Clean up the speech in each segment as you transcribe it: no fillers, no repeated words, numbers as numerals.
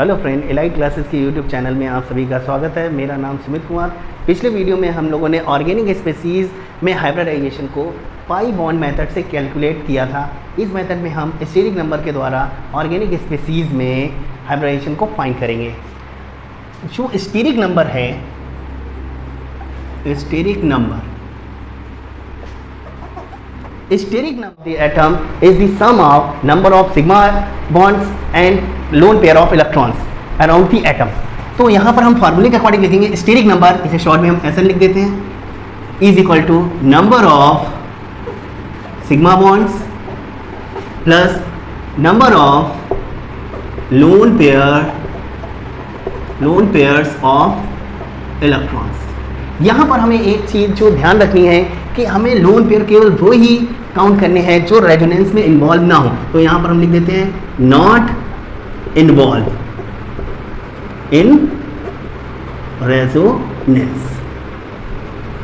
Hello friend, elite classes के YouTube channel में आप सभी का स्वागत है। मेरा नाम सुमित कुमार। पिछले वीडियो में हम लोगों ने ऑर्गेनिक स्पीसीज़ में हाइब्रिडाइजेशन को पाई बॉन्ड मेथड से कैलकुलेट किया था। इस मेथड में हम स्टेरिक नंबर के द्वारा ऑर्गेनिक स्पीसीज़ में हाइब्रिडाइजेशन को फाइंड करेंगे। जो स्टेरिक नंबर है, steric number of the atom is the sum of number of sigma bonds and lone pair of electrons around the atom। तो यहाँ पर हम फार्मूले के अकॉर्डिंग लिखेंगे स्टेरिक नंबर, इसे शॉर्ट में हम ऐसा लिख देते हैं, is equal to number of sigma bonds plus number of lone pairs of electrons. यहाँ पर हमें एक चीज़ जो ध्यान रखनी है कि हमें लोन पेयर केवल वो ही काउंट करने हैं जो रेजोनेंस में इन्वॉल्व ना हो। तो यहाँ पर हम लिख देते हैं नॉट इन्वॉल्व इन रेजोनेंस।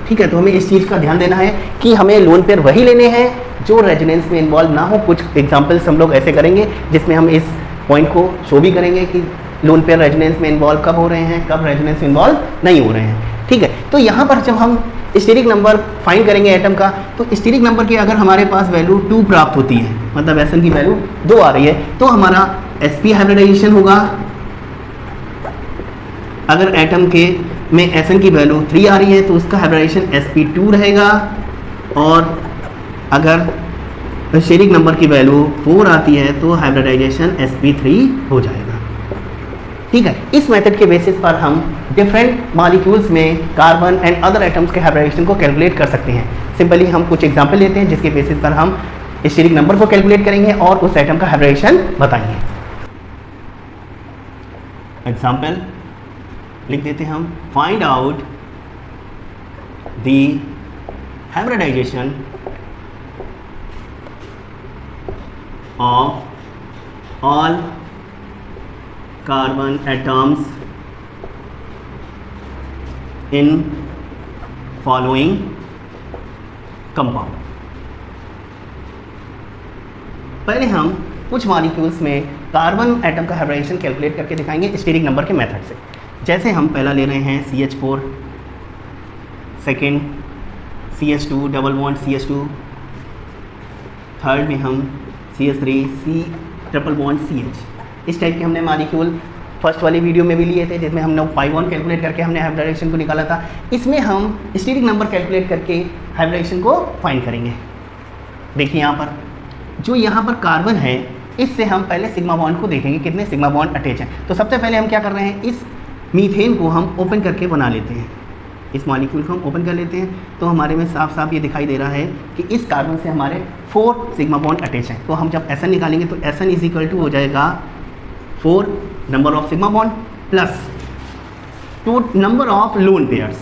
ठीक है, तो हमें इस चीज़ का ध्यान देना है कि हमें लोन पेयर वही लेने हैं जो रेजोनेंस में इन्वॉल्व ना हो। कुछ एग्जांपल्स हम लोग ऐसे करेंगे जिसमें हम इस पॉइंट को शो भी करेंगे कि लोन पेयर रेजोनेंस में इन्वॉल्व कब हो रहे हैं, कब रेजोनेंस में इन्वॉल्व नहीं हो रहे हैं। ठीक है, तो यहाँ पर जब हम स्टेरिक नंबर फाइंड करेंगे एटम का, तो स्टेरिक नंबर की अगर हमारे पास वैल्यू 2 प्राप्त होती है, मतलब एसएन की वैल्यू 2 आ रही है, तो हमारा sp हाइब्रिडाइजेशन होगा। अगर एटम के में एसएन की वैल्यू 3 आ रही है तो उसका हाइब्रिडाइजेशन sp2 रहेगा। और अगर स्टेरिक नंबर की वैल्यू 4 आती है तो हाइब्रिडाइजेशन sp3 हो जाएगा। ठीक है, इस मेथड के बेसिस पर हम डिफरेंट मॉलिक्यूल्स में कार्बन एंड अदर एटम्स के हाइब्रिडाइजेशन को कैलकुलेट कर सकते हैं। सिंपली हम कुछ एग्जांपल लेते हैं जिसके बेसिस पर हम स्टेरिक नंबर को कैलकुलेट करेंगे और उस एटम का हाइब्रिडाइजेशन बताएंगे। एग्जांपल लिख देते हैं हम, find out the hybridisation of all carbon atoms in following compound। पहले हम कुछ मॉलिक्यूल्स में कार्बन एटम का हाइब्रिडाइजेशन कैलकुलेट करके दिखाएंगे स्टेरिक नंबर के मेथड से। जैसे हम पहला ले रहे हैं CH4, second CH2 double bond CH2, third में हम CH3 C triple bond CH। इस टाइप के हमने मॉलिक्यूल फर्स्ट वाली वीडियो में भी लिए थे जिसमें हमने पाई बॉन्ड कैलकुलेट करके हमने हाइब्रिडाइजेशन को निकाला था। इसमें हम स्टेरिक नंबर कैलकुलेट करके हाइब्रिडाइजेशन को फाइंड करेंगे। देखिए यहाँ पर जो यहाँ पर कार्बन है, इससे हम पहले सिग्मा बॉन्ड को देखेंगे कितने सिग्मा बॉन्ड अटैच हैं। तो सबसे पहले हम क्या कर रहे हैं, इस मीथेन को हम ओपन करके बना लेते हैं। इस मॉलिक्यूल को हम ओपन कर लेते हैं तो हमारे में साफ साफ ये दिखाई दे रहा है कि इस कार्बन से हमारे 4 सिग्मा बॉन्ड अटैच हैं। तो हम जब SN निकालेंगे तो SN इज इक्वल टू हो जाएगा 4 number of sigma bond plus 2 number of lone pairs.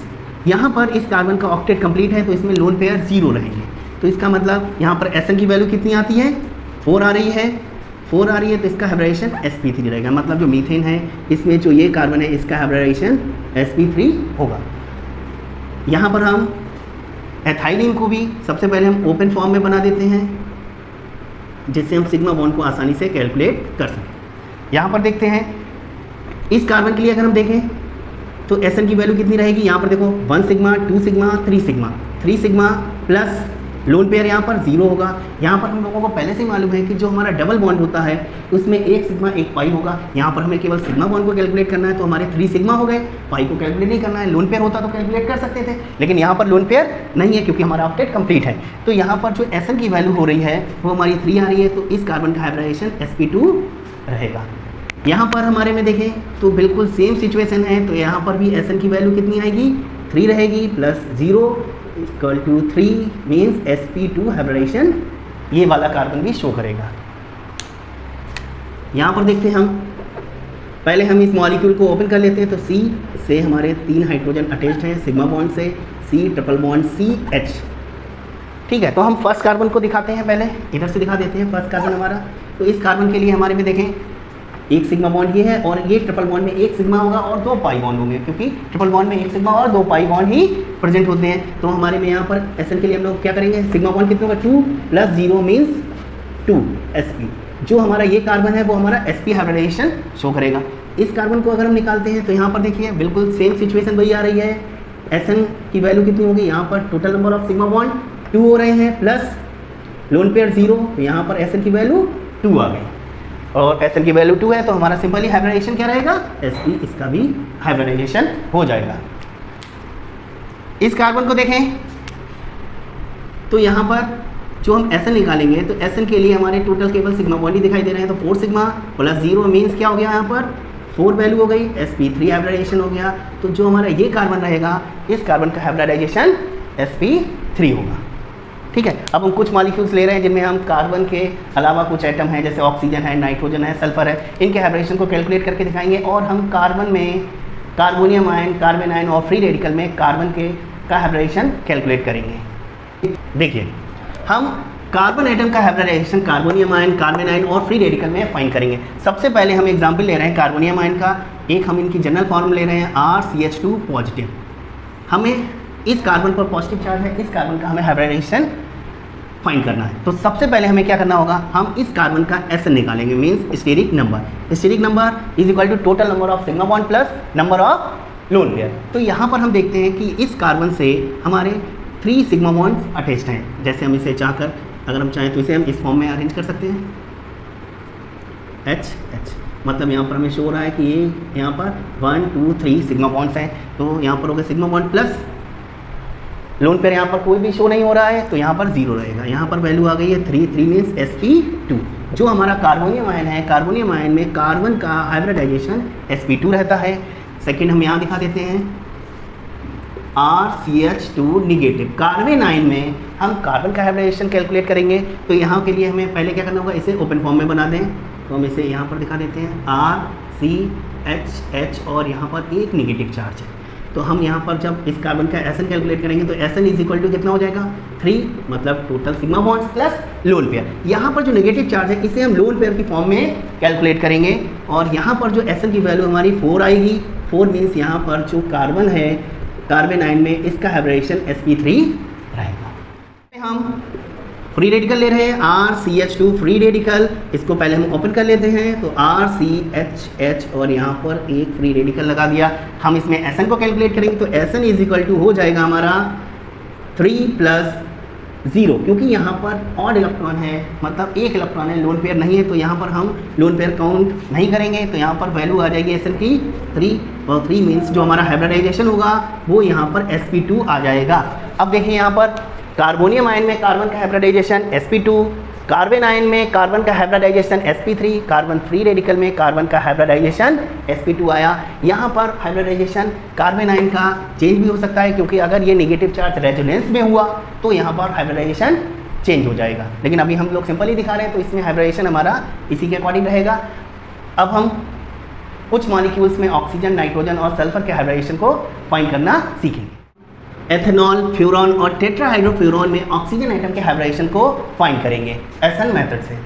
यहाँ पर इस कार्बन का ऑक्टेट कंप्लीट है तो इसमें लोन पेयर 0 रहेंगे। तो इसका मतलब यहाँ पर SN की वैल्यू कितनी आती है, 4 आ रही है। 4 आ रही है तो इसका हाइब्रिडाइजेशन sp3 रहेगा। मतलब जो मीथेन है इसमें जो ये कार्बन है इसका हाइब्रिडाइजेशन sp3 होगा। यहाँ पर हम एथाइलिन को भी सबसे पहले हम ओपन फॉर्म में बना देते हैं जिससे हम सिग्मा बॉन्ड को आसानी से कैलकुलेट कर सकें। यहाँ पर देखते हैं इस कार्बन के लिए अगर हम देखें तो SN की वैल्यू कितनी रहेगी। यहाँ पर देखो 1 sigma 2 sigma 3 sigma plus lone pair यहाँ पर 0 होगा। यहाँ पर हम लोगों को पहले से ही मालूम है कि जो हमारा डबल बॉन्ड होता है उसमें 1 सिग्मा 1 पाई होगा। यहाँ पर हमें केवल सिग्मा बॉन्ड को कैलकुलेट करना है तो हमारे 3 सिग्मा हो गए, पाई को कैलकुलेट नहीं करना है। लोन पेयर होता तो कैलकुलेट कर सकते थे, लेकिन यहाँ पर लोन पेयर नहीं है क्योंकि हमारा ऑक्टेट कंप्लीट है। तो यहाँ पर जो SN की वैल्यू हो रही है वो हमारी 3 आ रही है, तो इस कार्बन का हाइब्रिडाइजेशन sp2 रहेगा। यहाँ पर हमारे में देखें तो बिल्कुल सेम सिचुएशन है, तो यहाँ पर भी SN की वैल्यू कितनी आएगी, 3 रहेगी plus 0 equal to 3 means sp2 hybridisation ये वाला कार्बन भी शो करेगा। यहाँ पर देखते हैं हम पहले हम इस मॉलिक्यूल को ओपन कर लेते हैं तो C से हमारे 3 हाइड्रोजन अटैच्ड हैं सिग्मा बॉन्ड से, C ट्रिपल बॉन्ड CH। ठीक है, तो हम फर्स्ट कार्बन को दिखाते हैं, पहले इधर से दिखा देते हैं फर्स्ट कार्बन हमारा। तो इस कार्बन के लिए हमारे में देखें 1 सिग्मा बॉन्ड ये है और ये ट्रिपल बॉन्ड में 1 सिग्मा होगा और 2 पाई बॉन्ड होंगे क्योंकि ट्रिपल बॉन्ड में 1 सिग्मा और 2 पाई बॉन्ड ही प्रेजेंट होते हैं। तो हमारे में यहाँ पर SN के लिए हम लोग क्या करेंगे, सिग्मा बॉन्ड कितना होगा 2 प्लस 0 मीन्स 2 sp। जो हमारा ये कार्बन है वो हमारा sp हाइब्रिडाइजेशन शो करेगा। इस कार्बन को अगर हम निकालते हैं तो यहाँ पर देखिए बिल्कुल सेम सिचुएशन वही आ रही है। Sn की वैल्यू कितनी होगी, यहाँ पर total number of sigma bond 2 हो रहे हैं प्लस लोन पेयर 0, तो यहाँ पर Sn की वैल्यू 2 आ गई और Sn की वैल्यू 2 है तो हमारा सिंपली हाइब्रिडाइजेशन क्या रहेगा, Sp, इसका भी हाइब्रिडाइजेशन हो जाएगा। इस कार्बन को देखें तो यहाँ पर जो हम Sn निकालेंगे तो Sn के लिए हमारे टोटल केवल सिग्मा बॉन्ड ही दिखाई दे रहे हैं, तो 4 सिग्मा प्लस 0 मीन्स क्या हो गया, यहाँ पर 4 वैल्यू हो गई, sp3 हाइब्रिडाइजेशन हो गया। तो जो हमारा ये कार्बन रहेगा, इस कार्बन का हाइब्रिडाइजेशन sp3 होगा। ठीक है, अब हम कुछ मॉलिक्यूल्स ले रहे हैं जिनमें हम कार्बन के अलावा कुछ एटम हैं जैसे ऑक्सीजन है, नाइट्रोजन है, सल्फर है, इनके हाइब्रिडेशन को कैलकुलेट करके दिखाएंगे और हम कार्बन में कार्बोनियम आयन, कार्बन आयन और फ्री रेडिकल में कार्बन के का हाइब्रिडेशन कैलकुलेट करेंगे। देखिए, हम कार्बन एटम का hybridisation carbonium ion, carbon ion और फ्री रेडिकल में फाइंड करेंगे। सबसे पहले हम एग्जांपल ले रहे हैं कार्बोनियम आयन का, एक हम इनकी जनरल फॉर्म ले रहे हैं RCH2 पॉजिटिव। हमें इस कार्बन पर पॉजिटिव चार्ज है, इस कार्बन का हमें हाइब्रिडाइजेशन फाइंड करना है। तो सबसे पहले हमें क्या करना होगा, हम इस कार्बन का Sn निकालेंगे, means steric number. Steric number is equal to total number of sigma bond plus number of lone pair. तो यहाँ पर हम देखते हैं कि इस कार्बन से हमारे 3 सिग्मा बॉन्ड्स अटैच्ड हैं। जैसे हम इसे चाहकर, अगर हम चाहें तो इसे हम इस फॉर्म में अरेंज कर सकते हैं, H, मतलब यहाँ पर हमें शो हो रहा है कि ये यहाँ पर 1 2 3 सिग्मा बॉन्ड्स हैं, तो यहाँ पर हो गए sigma bond plus lone pair, यहाँ पर कोई भी शो नहीं हो रहा है तो यहाँ पर 0 रहेगा। यहाँ पर वैल्यू आ गई है 3 मीन्स sp2। जो हमारा कार्बोनियम आयन है, कार्बोनियम आयन में कार्बन का हाइब्रिडाइजेशन sp2 रहता है। सेकेंड हम यहाँ दिखा देते हैं RCH2 निगेटिव। कार्बन आयन में हम कार्बन का हाइब्रिडाइजेशन कैलकुलेट करेंगे, तो यहाँ के लिए हमें पहले क्या करना होगा, इसे ओपन फॉर्म में बना दें। तो हम इसे यहाँ पर दिखा देते हैं RCH और यहाँ पर एक निगेटिव चार्ज है। तो हम यहाँ पर जब इस कार्बन का Sn कैलकुलेट करेंगे तो Sn इज इक्वल टू कितना हो जाएगा, 3, मतलब total sigma bonds plus lone pair. यहाँ पर जो नेगेटिव चार्ज है इसे हम लोन पेयर की फॉर्म में कैलकुलेट करेंगे और यहाँ पर जो Sn की वैल्यू हमारी 4 आएगी। 4 मीन्स यहाँ पर जो कार्बन है, कार्बन आयन में इसका हाइब्रिडाइजेशन sp3 रहेगा। हम फ्री रेडिकल ले रहे हैं RCH2 फ्री रेडिकल, इसको पहले हम ओपन कर लेते हैं। तो RCHH और यहाँ पर एक फ्री रेडिकल लगा दिया। हम इसमें Sn को कैलकुलेट करेंगे तो Sn इज इक्वल टू हो जाएगा हमारा 3 प्लस 0, क्योंकि यहाँ पर ऑड इलेक्ट्रॉन है, मतलब एक इलेक्ट्रॉन है, लोन पेयर नहीं है, तो यहाँ पर हम लोन पेयर काउंट नहीं करेंगे। तो यहाँ पर वैल्यू आ जाएगी Sn की 3 और 3 मीन्स जो हमारा हाइब्रिडाइजेशन होगा वो यहाँ पर sp2 आ जाएगा। अब देखिए यहाँ पर कार्बोनियम आयन में कार्बन का हाइब्रिडाइजेशन sp2, कार्बन आयन में कार्बन का hybridisation sp3, carbon free radical में कार्बन का हाइब्रिडाइजेशन sp2 आया। यहाँ पर हाइब्रिडाइजेशन कार्बन आयन का चेंज भी हो सकता है, क्योंकि अगर ये नेगेटिव चार्ज रेजोनेंस में हुआ तो यहाँ पर हाइब्रिडाइजेशन चेंज हो जाएगा। लेकिन अभी हम लोग सिंपल ही दिखा रहे हैं तो इसमें हाइब्रिडाइजेशन हमारा इसी के अकॉर्डिंग रहेगा। अब हम कुछ मॉलिक्यूल्स में ऑक्सीजन, नाइट्रोजन और सल्फर के हाइब्रिडाइजेशन को फाइंड करना सीखेंगे। एथेनॉल, फ्यूरॉन और टेट्राहाइड्रोफ्यूरॉन में ऑक्सीजन आइटम के हाइब्रिडाइजेशन को फाइंड करेंगे SN मेथड से,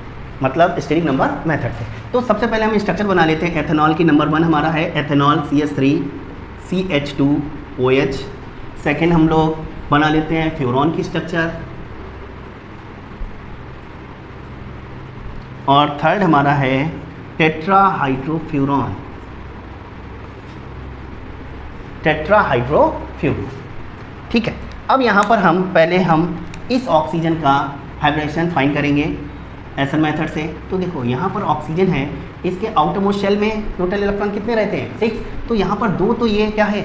मतलब स्टेरिक नंबर मेथड से। तो सबसे पहले हम स्ट्रक्चर बना लेते हैं। एथेनॉल की नंबर 1 हमारा है एथेनॉल CH3 CH2OH। सेकेंड हम लोग बना लेते हैं फ्यूरॉन की स्ट्रक्चर, और थर्ड हमारा है टेट्राहाइड्रोफ्यूरॉन, ठीक है। अब यहाँ पर हम पहले इस ऑक्सीजन का हाइब्रिडेशन फाइंड करेंगे SN मेथड से। तो देखो यहाँ पर ऑक्सीजन है, इसके आउटरमोस्ट शेल में टोटल इलेक्ट्रॉन कितने रहते हैं, 6। तो यहाँ पर 2 तो ये क्या है,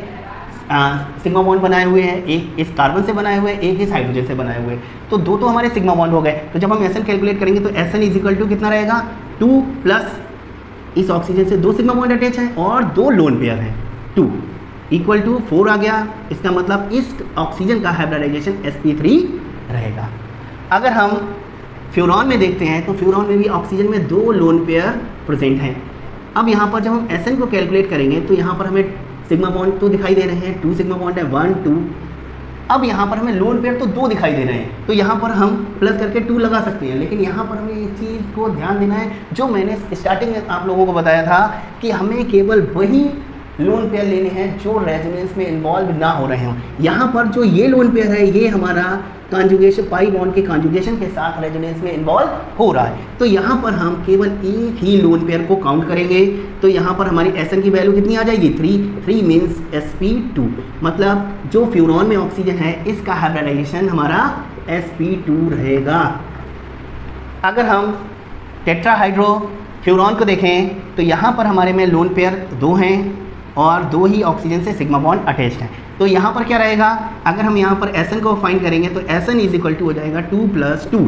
सिग्मा बॉन्ड बनाए हुए हैं, एक इस कार्बन से बनाए हुए हैं, एक इस हाइड्रोजन से बनाए हुए हैं, तो 2 तो हमारे सिग्मा बॉन्ड हो गए। तो जब हम SN कैलकुलेट करेंगे तो SN इज इक्वल टू कितना रहेगा, 2 प्लस इस ऑक्सीजन से 2 सिग्मा बॉन्ड अटैच हैं और 2 लोन पेयर हैं, 2 इक्वल टू 4 आ गया। इसका मतलब इस ऑक्सीजन का हाइब्रिडाइजेशन sp3 रहेगा। अगर हम फ्यूरॉन में देखते हैं तो फ्यूरॉन में भी ऑक्सीजन में 2 लोन पेयर प्रेजेंट हैं। अब यहाँ पर जब हम SN को कैलकुलेट करेंगे तो यहाँ पर हमें सिग्मा बॉन्ड तो दिखाई दे रहे हैं, 2 सिग्मा बॉन्ड है, 1 2। अब यहाँ पर हमें लोन पेयर तो 2 दिखाई दे रहे हैं, तो यहाँ पर हम प्लस करके 2 लगा सकते हैं। लेकिन यहाँ पर हमें इस चीज़ को ध्यान देना है जो मैंने स्टार्टिंग में आप लोगों को बताया था कि हमें केवल वही लोन पेयर लेने हैं जो रेजोनेंस में इन्वॉल्व ना हो रहे हों। यहाँ पर जो ये लोन पेयर है ये हमारा कॉन्जुगेशन पाई बॉन्ड के कॉन्जुगेशन के साथ रेजोनेंस में इन्वॉल्व हो रहा है। तो यहाँ पर हम केवल एक ही लोन पेयर को काउंट करेंगे। तो यहाँ पर हमारी SN की वैल्यू कितनी आ जाएगी 3 मीन्स sp2, मतलब जो फ्यूरॉन में ऑक्सीजन है इसका हाइब्रिडाइजेशन हमारा sp2 रहेगा। अगर हम टेट्राहाइड्रो फ्यूरॉन को देखें तो यहाँ पर हमारे में लोन पेयर 2 हैं और 2 ही ऑक्सीजन से सिग्मा बॉन्ड अटैच्ड हैं। तो यहाँ पर क्या रहेगा, अगर हम यहाँ पर SN को फाइंड करेंगे तो SN इज इक्वल टू हो जाएगा 2 + 2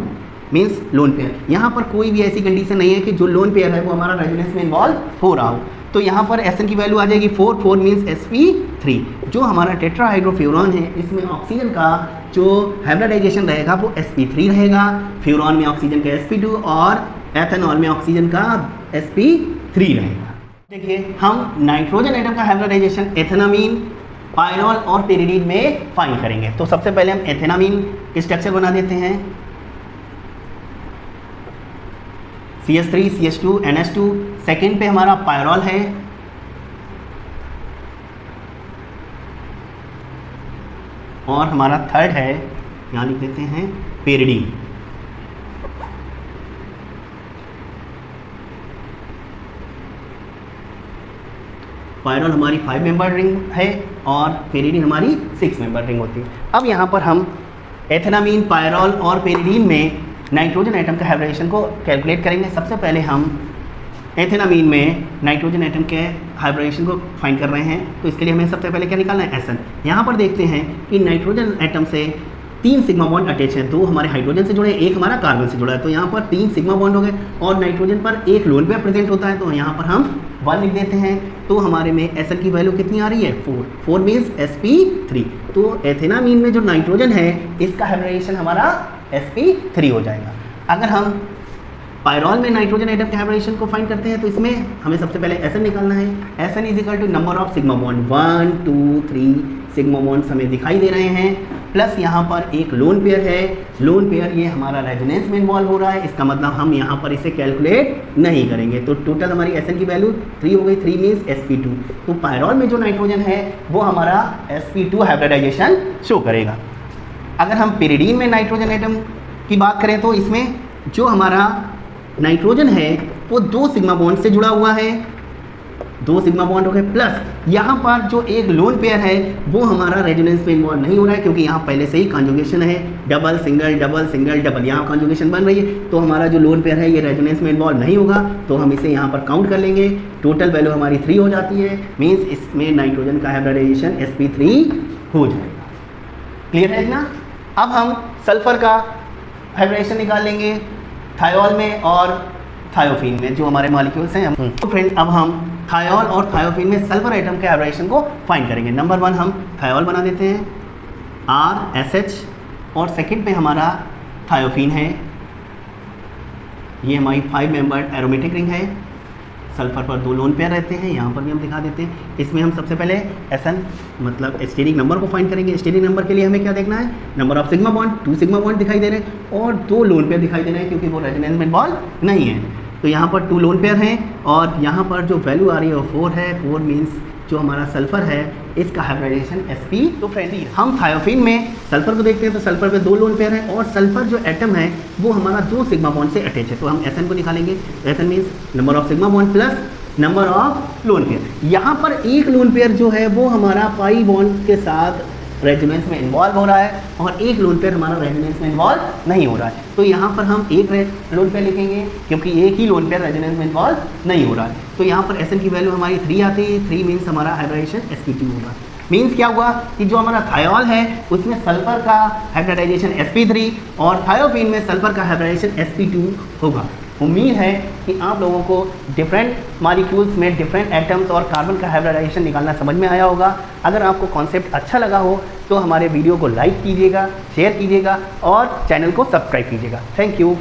मीन्स लोन पेयर। यहाँ पर कोई भी ऐसी कंडीशन नहीं है कि जो लोन पेयर है वो हमारा रेजोनेंस में इन्वॉल्व हो रहा हो। तो यहाँ पर SN की वैल्यू आ जाएगी 4 मीन्स sp3। जो हमारा टेट्राहाइड्रोफ्यूरॉन है इसमें ऑक्सीजन का जो हाइब्रिडाइजेशन रहेगा वो sp3 रहेगा, फ्यूरॉन में ऑक्सीजन का sp2 और एथेनॉल में ऑक्सीजन का sp3 रहेगा। देखिए हम नाइट्रोजन एटम का हाइब्रिडाइजेशन एथेनामीन, पायरॉल और पेरिडीन में फाइंड करेंगे। तो सबसे पहले हम एथेनामीन के स्ट्रक्चर बना देते हैं। CH3 CH2 NH2, सेकेंड पे हमारा पायरॉल है और हमारा थर्ड है, यहाँ लिख देते हैं पेरिडीन। पायरॉल हमारी 5 मेंबर रिंग है और पेरिडीन हमारी 6 मेंबर रिंग होती है। अब यहाँ पर हम एथेनामीन, पायरॉल और पेरिडीन में नाइट्रोजन एटम का हाइब्रिडेशन को कैलकुलेट करेंगे। सबसे पहले हम एथेनामीन में नाइट्रोजन एटम के हाइब्रिडेशन को फाइंड कर रहे हैं। तो इसके लिए हमें सबसे पहले क्या निकालना है, SN। यहाँ पर देखते हैं कि नाइट्रोजन एटम से 3 सिग्मा बॉन्ड अटैच हैं, 2 हमारे हाइड्रोजन से जुड़े, 1 हमारा कार्बन से जुड़ा है। तो यहाँ पर 3 सिग्मा बॉन्ड हो गए और नाइट्रोजन पर 1 लोन पेयर प्रेजेंट होता है। तो यहाँ पर हम 1 लिख देते हैं। तो हमारे में SN की वैल्यू कितनी आ रही है 4 मीन्स sp3। तो एथेनामीन में जो नाइट्रोजन है इसका हाइब्रिडेशन हमारा sp3 हो जाएगा। अगर हम पायरॉल में नाइट्रोजन एटम के हाइब्रिडेशन को फाइंड करते हैं तो इसमें हमें सबसे पहले SN निकालना है। SN is equal to number of sigma bond, 1 2 3 sigma bonds हमें दिखाई दे रहे हैं, प्लस यहाँ पर एक लोन पेयर है। लोन पेयर ये हमारा रेजोनेंस में इन्वॉल्व हो रहा है, इसका मतलब हम यहाँ पर इसे कैलकुलेट नहीं करेंगे। तो टोटल हमारी SN की वैल्यू 3 हो गई, 3 मीन्स sp2। तो पायरॉल में जो नाइट्रोजन है वो हमारा sp2 हाइब्रिडाइजेशन शो करेगा। अगर हम पेरिडीन में नाइट्रोजन एटम की बात करें तो इसमें जो हमारा नाइट्रोजन है वो 2 सिग्मा बॉन्ड से जुड़ा हुआ है, 2 सिग्मा बॉन्ड हो गए, प्लस यहाँ पर जो एक लोन पेयर है वो हमारा रेजोनेंस में इन्वॉल्व नहीं हो रहा है क्योंकि यहाँ पहले से ही कॉन्जुगेशन है, double single double single double, यहाँ कॉन्जुगेशन बन रही है। तो हमारा जो लोन पेयर है ये रेजोनेंस में इन्वॉल्व नहीं होगा, तो हम इसे यहाँ पर काउंट कर लेंगे। टोटल वैल्यू हमारी 3 हो जाती है, मीन्स इसमें नाइट्रोजन का हाइब्रिडाइजेशन sp3 हो जाएगा। क्लियर है ना। अब हम सल्फर का हाइब्रिडेशन निकाल लेंगे थायोल में और थायोफीन में, जो हमारे मॉलिक्यूल्स हैं। तो फ्रेंड अब हम थायोल और थायोफीन में सल्फर एटम के हाइब्रिडेशन को फाइंड करेंगे। नंबर 1 हम थायोल बना देते हैं RSH और सेकंड पे हमारा थायोफीन है। ये हमारी 5 मेंबर्ड एरोमेटिक रिंग है। सल्फर पर 2 लोन पेयर रहते हैं, यहाँ पर भी हम दिखा देते हैं। इसमें हम सबसे पहले SN मतलब स्टेरिक नंबर को फाइंड करेंगे। स्टेरिक नंबर के लिए हमें क्या देखना है, number of sigma bond, 2 sigma bond दिखाई दे रहे हैं और 2 लोन पेयर दिखाई दे रहे हैं क्योंकि वो रेजोनेंस में इन्वॉल्व नहीं है। तो यहाँ पर 2 लोन पेयर हैं और यहाँ पर जो वैल्यू आ रही है वो 4 है। 4 मीन्स जो हमारा सल्फर है इसका हाइब्रिडेशन sp। तो फ्रेंड हम थायोफीन में सल्फर को देखते हैं तो सल्फर पे 2 लोन पेयर है और सल्फर जो एटम है वो हमारा 2 सिग्मा बॉन्ड से अटैच है। तो हम SN को निकालेंगे। SN means number of sigma bond plus number of lone pair. यहाँ पर एक लोन पेयर जो है वो हमारा पाई बॉन्ड के साथ रेजोनेंस में इन्वॉल्व हो रहा है और एक लोन पेयर हमारा रेजोनेंस में इन्वॉल्व नहीं हो रहा है। तो यहाँ पर हम एक लोन पेयर लिखेंगे क्योंकि एक ही लोन पेयर रेजोनेंस में इन्वॉल्व नहीं हो रहा है। तो यहाँ पर SN की वैल्यू हमारी 3 आती है। 3 मीन्स हमारा हाइब्रिडेशन sp2 होगा। मीन्स क्या हुआ कि जो हमारा थायोल है उसमें सल्फर का हाइब्रिडाइजेशन sp3 और थायोफीन में सल्फर का हाइब्रिडाइजेशन sp2 होगा। उम्मीद है कि आप लोगों को डिफरेंट मॉलिक्यूल्स में डिफरेंट एटम्स और कार्बन का हाइब्रिडाइजेशन निकालना समझ में आया होगा। अगर आपको कॉन्सेप्ट अच्छा लगा हो तो हमारे वीडियो को लाइक कीजिएगा, शेयर कीजिएगा और चैनल को सब्सक्राइब कीजिएगा। Thank you.